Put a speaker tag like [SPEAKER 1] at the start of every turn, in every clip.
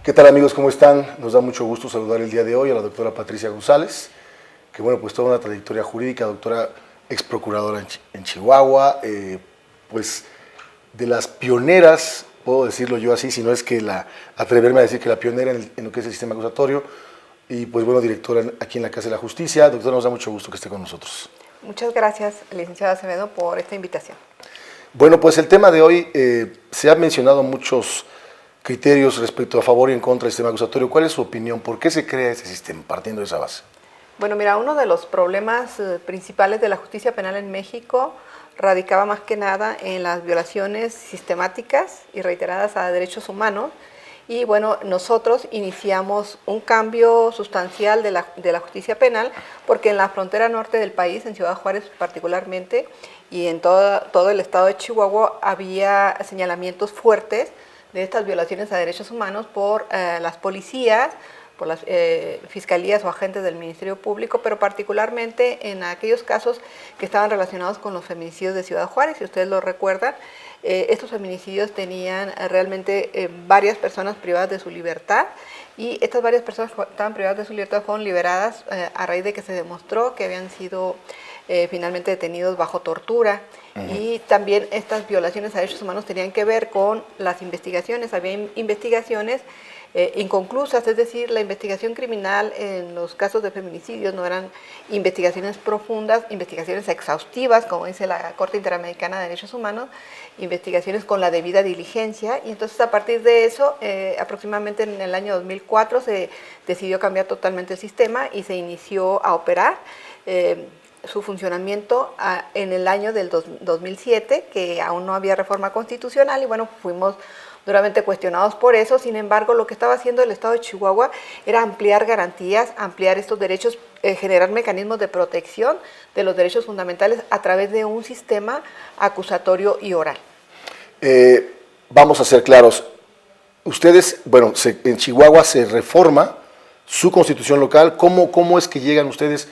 [SPEAKER 1] ¿Qué tal, amigos? ¿Cómo están? Nos da mucho gusto saludar el día de hoy a la doctora Patricia González, que bueno, pues toda una trayectoria jurídica, doctora ex procuradora en Chihuahua, pues de las pioneras, puedo decirlo yo así, si no es que atreverme a decir que la pionera en lo que es el sistema acusatorio, y pues bueno, directora aquí en la Casa de la Justicia. Doctora, nos da mucho gusto que esté con nosotros.
[SPEAKER 2] Muchas gracias, licenciada Acevedo, por esta invitación.
[SPEAKER 1] Bueno, pues el tema de hoy, se han mencionado muchos criterios respecto a favor y en contra del sistema acusatorio. ¿Cuál es su opinión? ¿Por qué se crea ese sistema, partiendo de esa base?
[SPEAKER 2] Bueno, mira, uno de los problemas principales de la justicia penal en México radicaba más que nada en las violaciones sistemáticas y reiteradas a derechos humanos. Y bueno, nosotros iniciamos un cambio sustancial de la justicia penal, porque en la frontera norte del país, en Ciudad Juárez particularmente, y en todo el estado de Chihuahua, había señalamientos fuertes de estas violaciones a derechos humanos por las policías, por las fiscalías o agentes del Ministerio Público, pero particularmente en aquellos casos que estaban relacionados con los feminicidios de Ciudad Juárez. Si ustedes lo recuerdan, estos feminicidios tenían realmente varias personas privadas de su libertad, y estas varias personas que estaban privadas de su libertad fueron liberadas a raíz de que se demostró que habían sido finalmente detenidos bajo tortura. Y también estas violaciones a derechos humanos tenían que ver con las investigaciones. Había investigaciones inconclusas, es decir, la investigación criminal en los casos de feminicidios no eran investigaciones profundas, investigaciones exhaustivas, como dice la Corte Interamericana de Derechos Humanos, investigaciones con la debida diligencia. Y entonces, a partir de eso, aproximadamente en el año 2004 se decidió cambiar totalmente el sistema y se inició a operar su funcionamiento en el año del 2007, que aún no había reforma constitucional, y bueno, fuimos duramente cuestionados por eso. Sin embargo, lo que estaba haciendo el Estado de Chihuahua era ampliar garantías, ampliar estos derechos, generar mecanismos de protección de los derechos fundamentales a través de un sistema acusatorio y oral.
[SPEAKER 1] Vamos a ser claros. Ustedes, bueno, en Chihuahua se reforma su constitución local. ¿Cómo es que llegan ustedes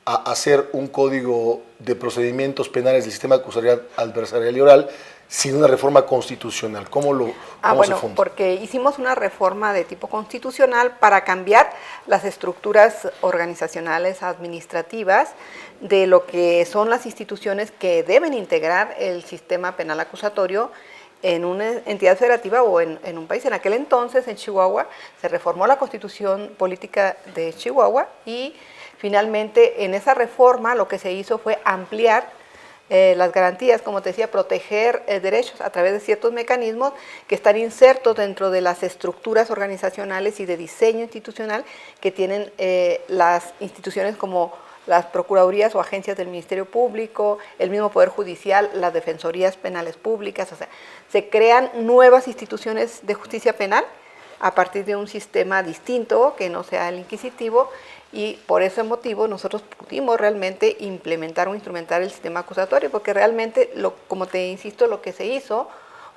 [SPEAKER 1] a hacer un código de procedimientos penales del sistema acusatorio adversarial y oral sin una reforma constitucional? ¿Cómo
[SPEAKER 2] se funda? Porque hicimos una reforma de tipo constitucional para cambiar las estructuras organizacionales, administrativas, de lo que son las instituciones que deben integrar el sistema penal acusatorio en una entidad federativa o en un país. En aquel entonces, en Chihuahua, se reformó la Constitución Política de Chihuahua, y finalmente en esa reforma lo que se hizo fue ampliar las garantías, como te decía, proteger derechos a través de ciertos mecanismos que están insertos dentro de las estructuras organizacionales y de diseño institucional que tienen las instituciones como las procuradurías o agencias del Ministerio Público, el mismo Poder Judicial, las defensorías penales públicas. O sea, se crean nuevas instituciones de justicia penal a partir de un sistema distinto que no sea el inquisitivo, y por ese motivo nosotros pudimos realmente implementar o instrumentar el sistema acusatorio, porque realmente, como te insisto, lo que se hizo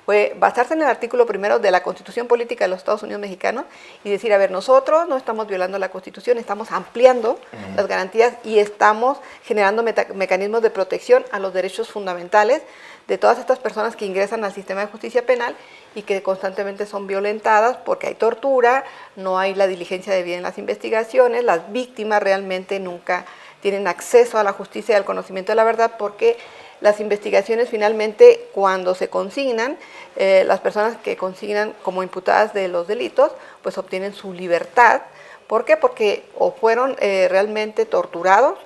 [SPEAKER 2] fue basarse en el artículo primero de la Constitución Política de los Estados Unidos Mexicanos y decir, a ver, nosotros no estamos violando la Constitución, estamos ampliando las garantías y estamos generando mecanismos de protección a los derechos fundamentales de todas estas personas que ingresan al sistema de justicia penal y que constantemente son violentadas porque hay tortura, no hay la diligencia debida en las investigaciones, las víctimas realmente nunca tienen acceso a la justicia y al conocimiento de la verdad, porque las investigaciones finalmente, cuando se consignan, las personas que consignan como imputadas de los delitos, pues obtienen su libertad. ¿Por qué? Porque o fueron realmente torturados,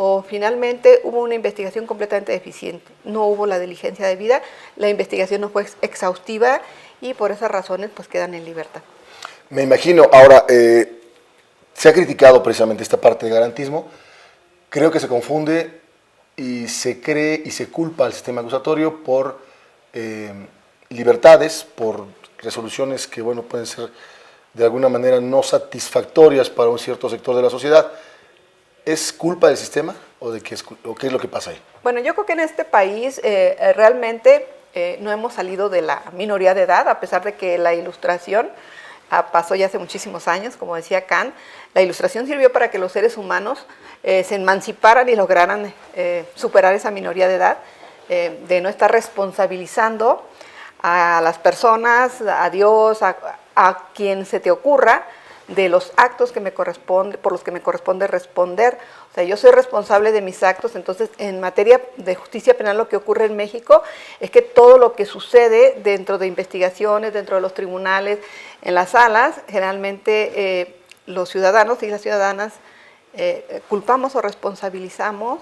[SPEAKER 2] o finalmente hubo una investigación completamente deficiente, no hubo la diligencia debida, la investigación no fue exhaustiva, y por esas razones pues quedan en libertad.
[SPEAKER 1] Me imagino. Ahora, se ha criticado precisamente esta parte de garantismo. Creo que se confunde y se cree y se culpa al sistema acusatorio por libertades, por resoluciones que, bueno, pueden ser de alguna manera no satisfactorias para un cierto sector de la sociedad. ¿Es culpa del sistema o qué es lo que pasa ahí?
[SPEAKER 2] Bueno, yo creo que en este país realmente no hemos salido de la minoría de edad, a pesar de que la Ilustración pasó ya hace muchísimos años, como decía Kant. La Ilustración sirvió para que los seres humanos se emanciparan y lograran superar esa minoría de edad, de no estar responsabilizando a las personas, a Dios, a a quien se te ocurra de los actos que por los que me corresponde responder. O sea, yo soy responsable de mis actos. Entonces, en materia de justicia penal, lo que ocurre en México es que todo lo que sucede dentro de investigaciones, dentro de los tribunales, en las salas, generalmente los ciudadanos y las ciudadanas culpamos o responsabilizamos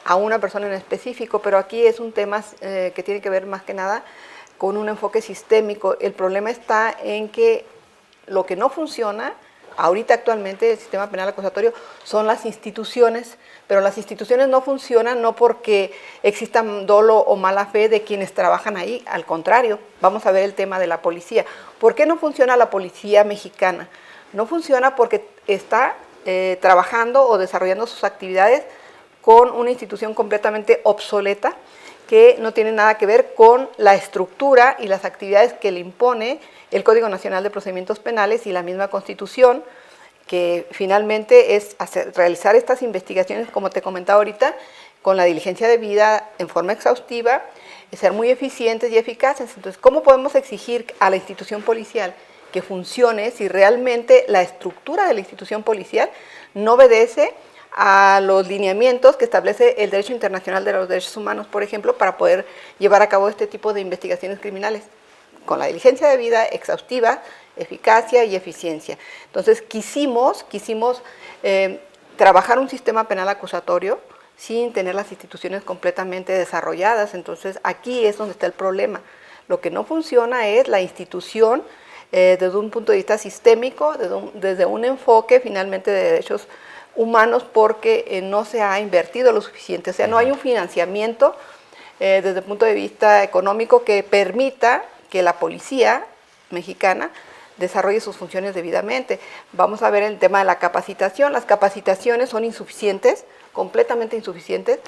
[SPEAKER 2] a una persona en específico, pero aquí es un tema que tiene que ver más que nada con un enfoque sistémico. El problema está en que lo que no funciona ahorita actualmente el sistema penal acusatorio son las instituciones, pero las instituciones no funcionan no porque existan dolo o mala fe de quienes trabajan ahí, al contrario. Vamos a ver el tema de la policía. ¿Por qué no funciona la policía mexicana? No funciona porque está trabajando o desarrollando sus actividades con una institución completamente obsoleta que no tiene nada que ver con la estructura y las actividades que le impone el Código Nacional de Procedimientos Penales y la misma Constitución, que finalmente es realizar estas investigaciones, como te comentaba ahorita, con la diligencia debida, en forma exhaustiva, ser muy eficientes y eficaces. Entonces, ¿cómo podemos exigir a la institución policial que funcione si realmente la estructura de la institución policial no obedece a los lineamientos que establece el derecho internacional de los derechos humanos, por ejemplo, para poder llevar a cabo este tipo de investigaciones criminales? Con la diligencia debida, exhaustiva, eficacia y eficiencia. Entonces, quisimos trabajar un sistema penal acusatorio sin tener las instituciones completamente desarrolladas. Entonces, aquí es donde está el problema. Lo que no funciona es la institución desde un punto de vista sistémico, desde un enfoque finalmente de derechos humanos, porque no se ha invertido lo suficiente. O sea, no hay un financiamiento desde el punto de vista económico que permita que la policía mexicana desarrolle sus funciones debidamente. Vamos a ver el tema de la capacitación. Las capacitaciones son insuficientes, completamente insuficientes.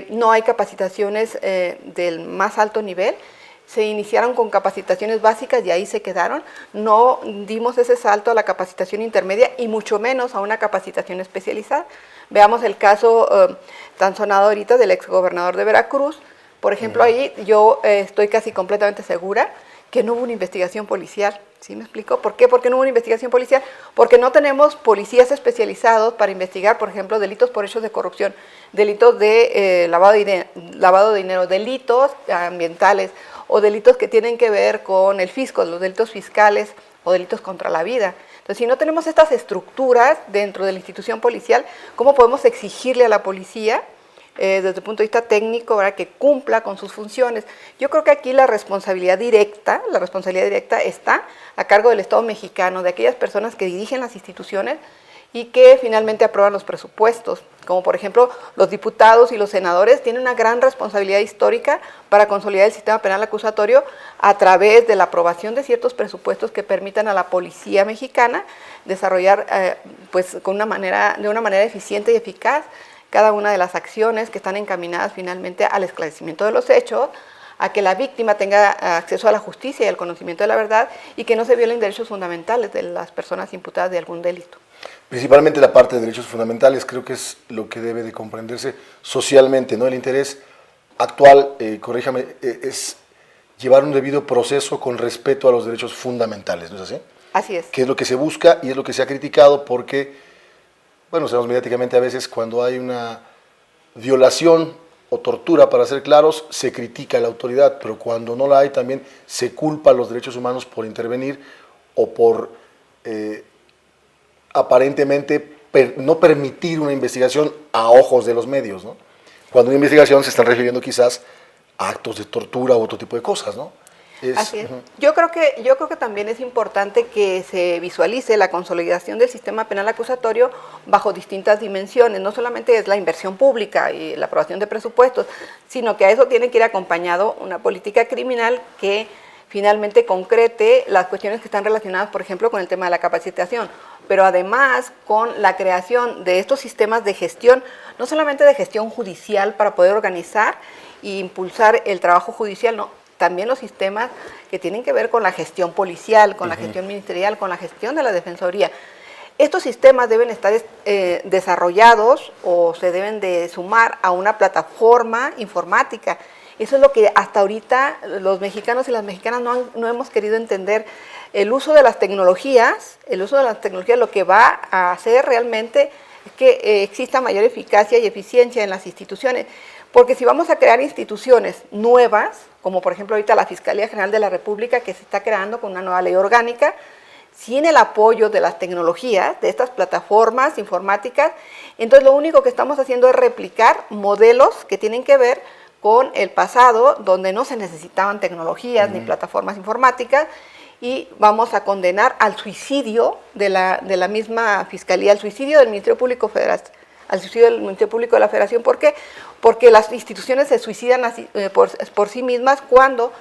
[SPEAKER 2] No hay capacitaciones del más alto nivel. Se iniciaron con capacitaciones básicas y ahí se quedaron. No dimos ese salto a la capacitación intermedia y mucho menos a una capacitación especializada. Veamos el caso tan sonado ahorita del exgobernador de Veracruz. Por ejemplo, ahí yo estoy casi completamente segura que no hubo una investigación policial. ¿Sí me explico? ¿Por qué? ¿Por qué no hubo una investigación policial? Porque no tenemos policías especializados para investigar, por ejemplo, delitos por hechos de corrupción, delitos de lavado de dinero, delitos ambientales o delitos que tienen que ver con el fisco, los delitos fiscales o delitos contra la vida. Entonces, si no tenemos estas estructuras dentro de la institución policial, ¿cómo podemos exigirle a la policía desde el punto de vista técnico, ¿verdad?, que cumpla con sus funciones? Yo creo que aquí la responsabilidad directa está a cargo del Estado mexicano, de aquellas personas que dirigen las instituciones y que finalmente aprueban los presupuestos, como por ejemplo los diputados y los senadores tienen una gran responsabilidad histórica para consolidar el sistema penal acusatorio a través de la aprobación de ciertos presupuestos que permitan a la policía mexicana desarrollar de una manera eficiente y eficaz cada una de las acciones que están encaminadas finalmente al esclarecimiento de los hechos, a que la víctima tenga acceso a la justicia y al conocimiento de la verdad y que no se violen derechos fundamentales de las personas imputadas de algún delito.
[SPEAKER 1] Principalmente la parte de derechos fundamentales creo que es lo que debe de comprenderse socialmente, ¿no? El interés actual, corríjame, es llevar un debido proceso con respeto a los derechos fundamentales, ¿no es así?
[SPEAKER 2] Así es.
[SPEAKER 1] Que es lo que se busca y es lo que se ha criticado porque, bueno, sabemos mediáticamente a veces cuando hay una violación o tortura, para ser claros, se critica a la autoridad, pero cuando no la hay también se culpa a los derechos humanos por intervenir o por aparentemente no permitir una investigación a ojos de los medios, ¿no? Cuando una investigación se están refiriendo quizás a actos de tortura u otro tipo de cosas, ¿no?
[SPEAKER 2] Así es. Yo creo que también es importante que se visualice la consolidación del sistema penal acusatorio bajo distintas dimensiones. No solamente es la inversión pública y la aprobación de presupuestos, sino que a eso tiene que ir acompañado una política criminal que finalmente concrete las cuestiones que están relacionadas, por ejemplo, con el tema de la capacitación, pero además con la creación de estos sistemas de gestión, no solamente de gestión judicial para poder organizar e impulsar el trabajo judicial, no, también los sistemas que tienen que ver con la gestión policial, con la gestión ministerial, con la gestión de la defensoría. Estos sistemas deben estar desarrollados o se deben de sumar a una plataforma informática Eso es lo que hasta ahorita los mexicanos y las mexicanas no hemos querido entender. El uso de las tecnologías, lo que va a hacer realmente es que exista mayor eficacia y eficiencia en las instituciones. Porque si vamos a crear instituciones nuevas, como por ejemplo ahorita la Fiscalía General de la República, que se está creando con una nueva ley orgánica, sin el apoyo de las tecnologías, de estas plataformas informáticas, entonces lo único que estamos haciendo es replicar modelos que tienen que ver con el pasado, donde no se necesitaban tecnologías ni plataformas informáticas, y vamos a condenar al suicidio de la misma Fiscalía, al suicidio del Ministerio Público Federal, al suicidio del Ministerio Público de la Federación. ¿Por qué? Porque las instituciones se suicidan así, por sí mismas cuando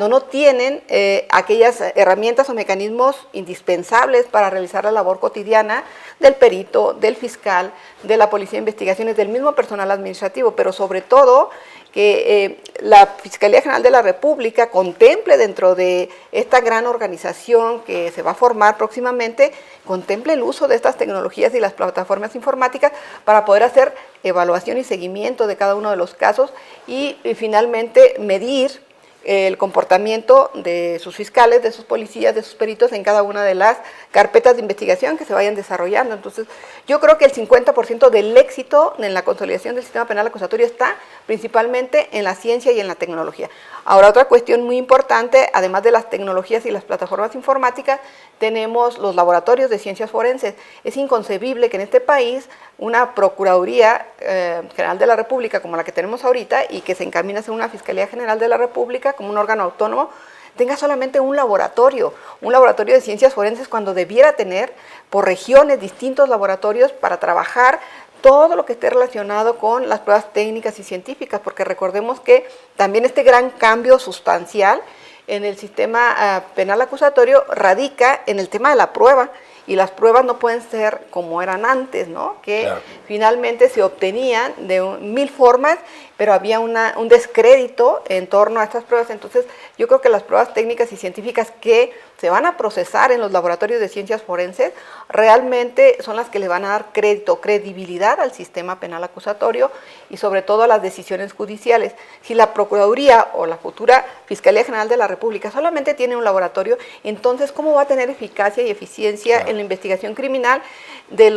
[SPEAKER 2] no tienen aquellas herramientas o mecanismos indispensables para realizar la labor cotidiana del perito, del fiscal, de la policía de investigaciones, del mismo personal administrativo, pero sobre todo que la Fiscalía General de la República contemple dentro de esta gran organización que se va a formar próximamente, contemple el uso de estas tecnologías y las plataformas informáticas para poder hacer evaluación y seguimiento de cada uno de los casos y finalmente medir el comportamiento de sus fiscales, de sus policías, de sus peritos en cada una de las carpetas de investigación que se vayan desarrollando. Entonces, yo creo que el 50% del éxito en la consolidación del sistema penal acusatorio está principalmente en la ciencia y en la tecnología. Ahora, otra cuestión muy importante, además de las tecnologías y las plataformas informáticas, tenemos los laboratorios de ciencias forenses. Es inconcebible que en este país una Procuraduría General de la República como la que tenemos ahorita y que se encamina a ser una Fiscalía General de la República como un órgano autónomo, tenga solamente un laboratorio de ciencias forenses cuando debiera tener por regiones distintos laboratorios para trabajar todo lo que esté relacionado con las pruebas técnicas y científicas, porque recordemos que también este gran cambio sustancial en el sistema penal acusatorio radica en el tema de la prueba, y las pruebas no pueden ser como eran antes, ¿no? Que claro, finalmente se obtenían de 1000 formas, pero había un descrédito en torno a estas pruebas. Entonces, yo creo que las pruebas técnicas y científicas que se van a procesar en los laboratorios de ciencias forenses realmente son las que le van a dar crédito, credibilidad al sistema penal acusatorio y sobre todo a las decisiones judiciales. Si la Procuraduría o la futura Fiscalía General de la República solamente tiene un laboratorio, entonces ¿cómo va a tener eficacia y eficiencia en la investigación criminal de en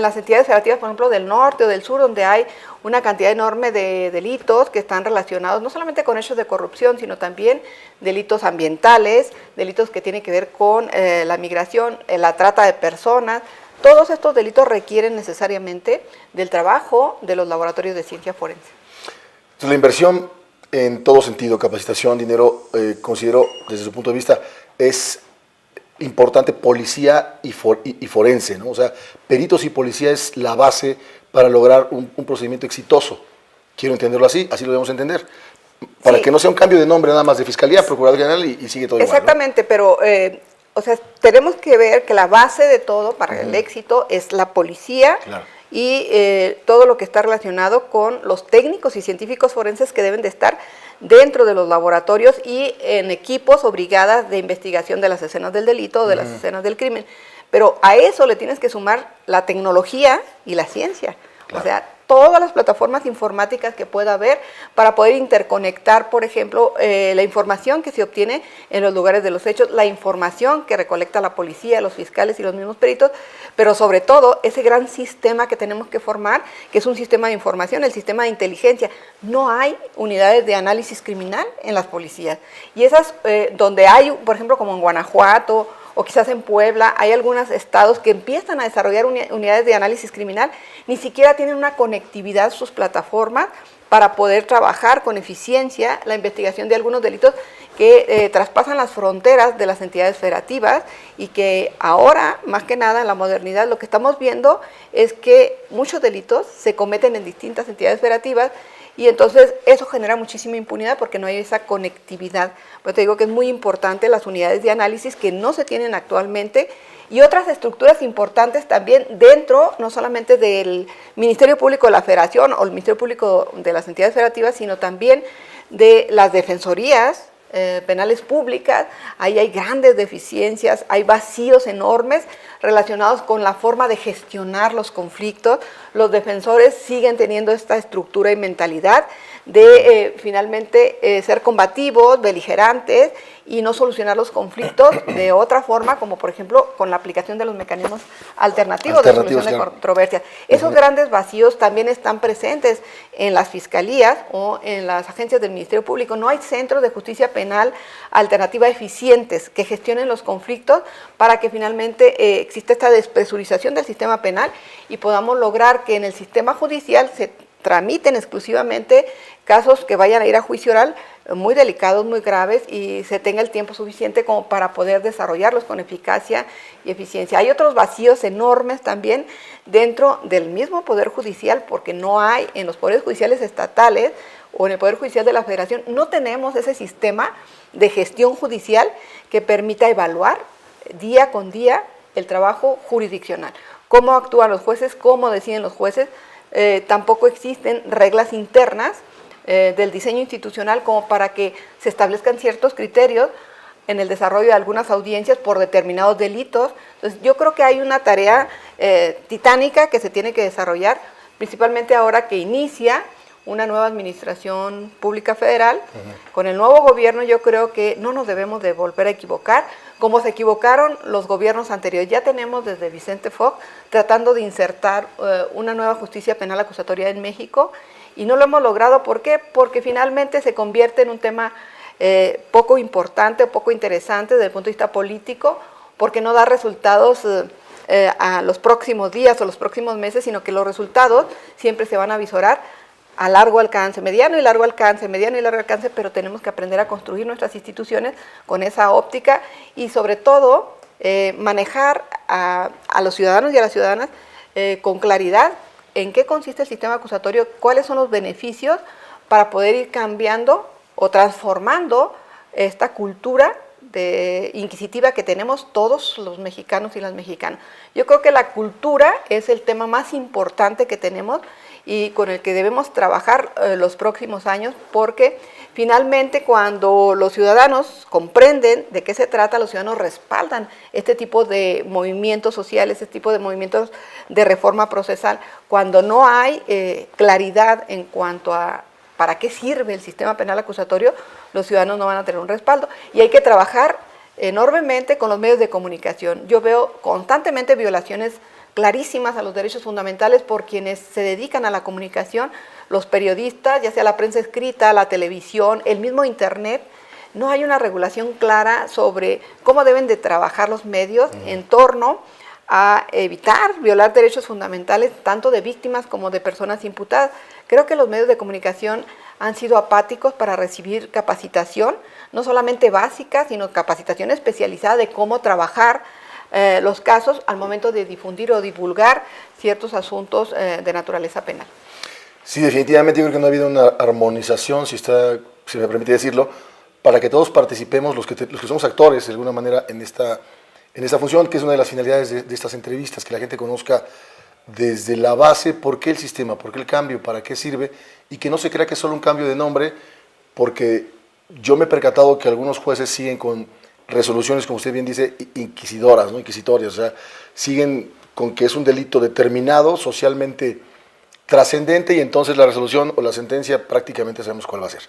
[SPEAKER 2] las entidades federativas, por ejemplo, del norte o del sur, donde hay una cantidad enorme de delitos que están relacionados no solamente con hechos de corrupción, sino también delitos ambientales, delitos que tienen que ver con la migración, la trata de personas? Todos estos delitos requieren necesariamente del trabajo de los laboratorios de ciencia forense.
[SPEAKER 1] Entonces, la inversión en todo sentido, capacitación, dinero, considero desde su punto de vista es importante policía y forense, ¿no? O sea, peritos y policía es la base para lograr un procedimiento exitoso. Quiero entenderlo así lo debemos entender. Para que no sea un cambio de nombre nada más de Fiscalía, Procuraduría General y sigue todo igual, ¿no?
[SPEAKER 2] Exactamente, pero o sea, tenemos que ver que la base de todo para el éxito es la policía. Claro. Y todo lo que está relacionado con los técnicos y científicos forenses que deben de estar dentro de los laboratorios y en equipos o brigadas de investigación de las escenas del delito o de las escenas del crimen. Pero a eso le tienes que sumar la tecnología y la ciencia. Claro. O sea, todas las plataformas informáticas que pueda haber para poder interconectar, por ejemplo, la información que se obtiene en los lugares de los hechos, la información que recolecta la policía, los fiscales y los mismos peritos, pero sobre todo ese gran sistema que tenemos que formar, que es un sistema de información, el sistema de inteligencia. No hay unidades de análisis criminal en las policías. Y esas donde hay, por ejemplo, como en Guanajuato, o quizás en Puebla, hay algunos estados que empiezan a desarrollar unidades de análisis criminal, ni siquiera tienen una conectividad sus plataformas para poder trabajar con eficiencia la investigación de algunos delitos que traspasan las fronteras de las entidades federativas y que ahora, más que nada en la modernidad, lo que estamos viendo es que muchos delitos se cometen en distintas entidades federativas. Y entonces eso genera muchísima impunidad porque no hay esa conectividad. Pero te digo que es muy importante las unidades de análisis que no se tienen actualmente y otras estructuras importantes también dentro, no solamente del Ministerio Público de la Federación o el Ministerio Público de las entidades federativas, sino también de las defensorías penales públicas. Ahí hay grandes deficiencias, hay vacíos enormes relacionados con la forma de gestionar los conflictos. Los defensores siguen teniendo esta estructura y mentalidad de finalmente ser combativos, beligerantes y no solucionar los conflictos de otra forma, como por ejemplo con la aplicación de los mecanismos alternativos de solución de controversias. Esos grandes vacíos también están presentes en las fiscalías o en las agencias del Ministerio Público. No hay centros de justicia penal alternativa eficientes que gestionen los conflictos para que finalmente exista esta despresurización del sistema penal y podamos lograr que en el sistema judicial se tramiten exclusivamente casos que vayan a ir a juicio oral muy delicados, muy graves, y se tenga el tiempo suficiente como para poder desarrollarlos con eficacia y eficiencia. Hay otros vacíos enormes también dentro del mismo Poder Judicial, porque no hay en los poderes judiciales estatales o en el Poder Judicial de la Federación, no tenemos ese sistema de gestión judicial que permita evaluar día con día el trabajo jurisdiccional. Cómo actúan los jueces, cómo deciden los jueces. Tampoco existen reglas internas del diseño institucional como para que se establezcan ciertos criterios en el desarrollo de algunas audiencias por determinados delitos. Entonces, yo creo que hay una tarea titánica que se tiene que desarrollar, principalmente ahora que inicia una nueva administración pública federal. Con el nuevo gobierno yo creo que no nos debemos de volver a equivocar, como se equivocaron los gobiernos anteriores. Ya tenemos desde Vicente Fox tratando de insertar una nueva justicia penal acusatoria en México y no lo hemos logrado. ¿Por qué? Porque finalmente se convierte en un tema poco importante, poco interesante desde el punto de vista político, porque no da resultados a los próximos días o los próximos meses, sino que los resultados siempre se van a visorar a largo alcance, mediano y largo alcance, pero tenemos que aprender a construir nuestras instituciones con esa óptica y sobre todo manejar a los ciudadanos y a las ciudadanas con claridad en qué consiste el sistema acusatorio, cuáles son los beneficios para poder ir cambiando o transformando esta cultura inquisitiva que tenemos todos los mexicanos y las mexicanas. Yo creo que la cultura es el tema más importante que tenemos y con el que debemos trabajar los próximos años, porque finalmente cuando los ciudadanos comprenden de qué se trata, los ciudadanos respaldan este tipo de movimientos sociales, este tipo de movimientos de reforma procesal. Cuando no hay claridad en cuanto a para qué sirve el sistema penal acusatorio, los ciudadanos no van a tener un respaldo y hay que trabajar enormemente con los medios de comunicación. Yo veo constantemente violaciones clarísimas a los derechos fundamentales por quienes se dedican a la comunicación, los periodistas, ya sea la prensa escrita, la televisión, el mismo internet. No hay una regulación clara sobre cómo deben de trabajar los medios en torno a evitar violar derechos fundamentales tanto de víctimas como de personas imputadas. Creo que los medios de comunicación han sido apáticos para recibir capacitación, no solamente básica, sino capacitación especializada de cómo trabajar los casos al momento de difundir o divulgar ciertos asuntos de naturaleza penal.
[SPEAKER 1] Sí, definitivamente yo creo que no ha habido una armonización, si me permite decirlo, para que todos participemos, los que somos actores de alguna manera en esta función, que es una de las finalidades de estas entrevistas, que la gente conozca desde la base por qué el sistema, por qué el cambio, para qué sirve, y que no se crea que es solo un cambio de nombre, porque yo me he percatado que algunos jueces siguen con resoluciones, como usted bien dice, inquisidoras, ¿no? Inquisitorias, o sea, siguen con que es un delito determinado, socialmente trascendente, y entonces la resolución o la sentencia prácticamente sabemos cuál va a ser.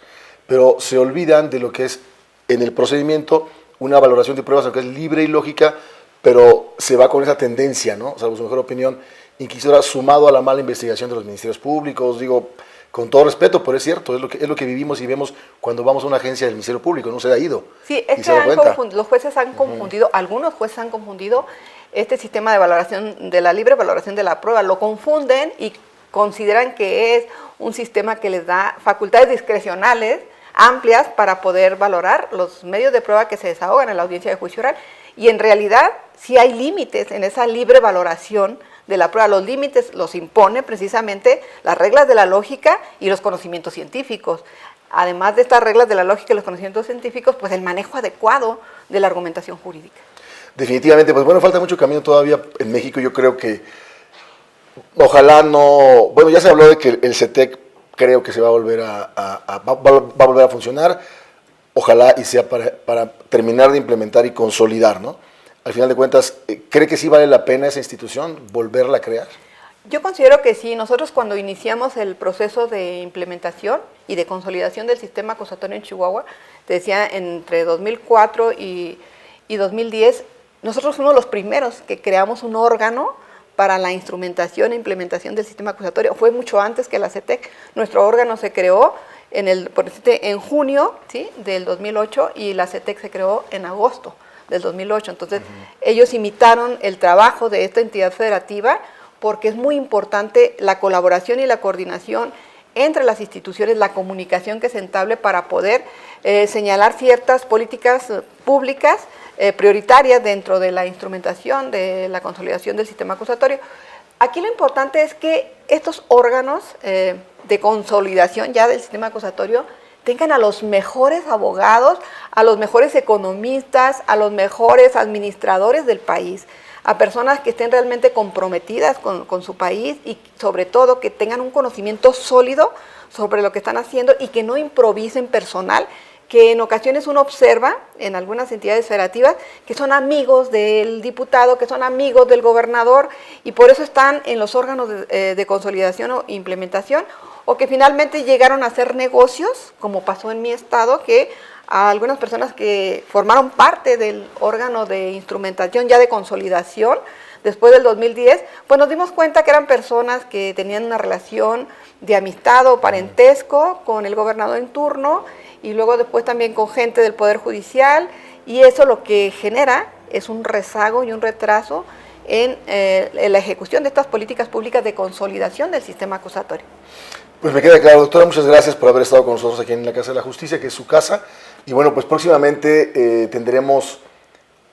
[SPEAKER 1] Pero se olvidan de lo que es en el procedimiento una valoración de pruebas, aunque es libre y lógica, pero se va con esa tendencia, ¿no? Salvo su mejor opinión, inquisidora, sumado a la mala investigación de los ministerios públicos. Digo, con todo respeto, pero es cierto, es lo que vivimos y vemos cuando vamos a una agencia del Ministerio Público, no se ha ido.
[SPEAKER 2] Sí, es que los jueces han confundido, algunos jueces han confundido este sistema de valoración, de la libre valoración de la prueba, lo confunden y consideran que es un sistema que les da facultades discrecionales amplias para poder valorar los medios de prueba que se desahogan en la audiencia de juicio oral. Y en realidad sí hay límites en esa libre valoración de la prueba. Los límites los impone precisamente las reglas de la lógica y los conocimientos científicos. Además de estas reglas de la lógica y los conocimientos científicos, pues el manejo adecuado de la argumentación jurídica.
[SPEAKER 1] Definitivamente, pues bueno, falta mucho camino todavía en México. Yo creo que ojalá no... Bueno, ya se habló de que el CETEC creo que se va a volver va a volver a funcionar. Ojalá y sea para terminar de implementar y consolidar, ¿no? Al final de cuentas, ¿cree que sí vale la pena esa institución volverla a crear?
[SPEAKER 2] Yo considero que sí. Nosotros cuando iniciamos el proceso de implementación y de consolidación del sistema acusatorio en Chihuahua, te decía, entre 2004 y 2010, nosotros fuimos los primeros que creamos un órgano para la instrumentación e implementación del sistema acusatorio. Fue mucho antes que la CETEC. Nuestro órgano se creó en junio, ¿sí?, del 2008 y la CETEC se creó en agosto del 2008. Entonces, ellos imitaron el trabajo de esta entidad federativa porque es muy importante la colaboración y la coordinación entre las instituciones, la comunicación que se entable para poder señalar ciertas políticas públicas prioritarias dentro de la instrumentación, de la consolidación del sistema acusatorio. Aquí lo importante es que estos órganos de consolidación ya del sistema acusatorio tengan a los mejores abogados, a los mejores economistas, a los mejores administradores del país, a personas que estén realmente comprometidas con su país y sobre todo que tengan un conocimiento sólido sobre lo que están haciendo y que no improvisen personal, que en ocasiones uno observa en algunas entidades federativas que son amigos del diputado, que son amigos del gobernador y por eso están en los órganos de consolidación o implementación, o que finalmente llegaron a hacer negocios, como pasó en mi estado, que a algunas personas que formaron parte del órgano de instrumentación ya de consolidación después del 2010, pues nos dimos cuenta que eran personas que tenían una relación de amistad o parentesco con el gobernador en turno y luego después también con gente del Poder Judicial, y eso lo que genera es un rezago y un retraso en la ejecución de estas políticas públicas de consolidación del sistema acusatorio.
[SPEAKER 1] Pues me queda claro, doctora, muchas gracias por haber estado con nosotros aquí en la Casa de la Justicia, que es su casa. Y bueno, pues próximamente tendremos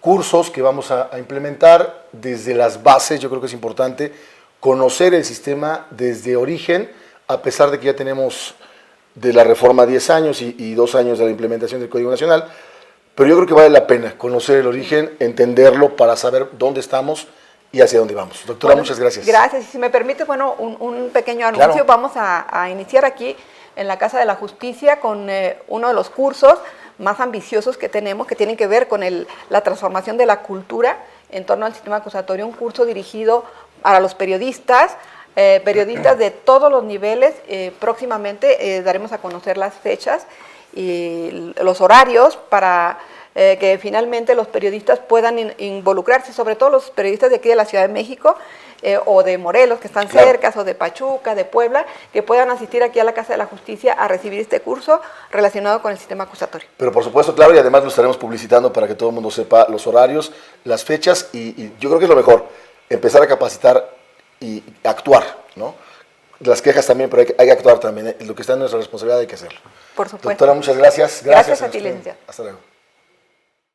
[SPEAKER 1] cursos que vamos a implementar desde las bases. Yo creo que es importante conocer el sistema desde origen, a pesar de que ya tenemos de la reforma 10 años y 2 años de la implementación del Código Nacional. Pero yo creo que vale la pena conocer el origen, entenderlo para saber dónde estamos y hacia dónde vamos. Doctora, muchas gracias.
[SPEAKER 2] Gracias. Y si me permite, bueno, un pequeño anuncio. Claro. Vamos a iniciar aquí en la Casa de la Justicia con uno de los cursos más ambiciosos que tenemos, que tienen que ver con la transformación de la cultura en torno al sistema acusatorio, un curso dirigido a los periodistas, periodistas de todos los niveles. Próximamente daremos a conocer las fechas y los horarios para que finalmente los periodistas puedan involucrarse, sobre todo los periodistas de aquí de la Ciudad de México o de Morelos, que están cerca, o de Pachuca, de Puebla, que puedan asistir aquí a la Casa de la Justicia a recibir este curso relacionado con el sistema acusatorio.
[SPEAKER 1] Pero por supuesto, claro, y además lo estaremos publicitando para que todo el mundo sepa los horarios, las fechas, y yo creo que es lo mejor, empezar a capacitar y actuar, ¿no? Las quejas también, pero hay que actuar también, lo que está en nuestra responsabilidad hay que hacerlo.
[SPEAKER 2] Por supuesto.
[SPEAKER 1] Doctora, muchas gracias.
[SPEAKER 2] Gracias a ti, licenciado.
[SPEAKER 1] Hasta luego.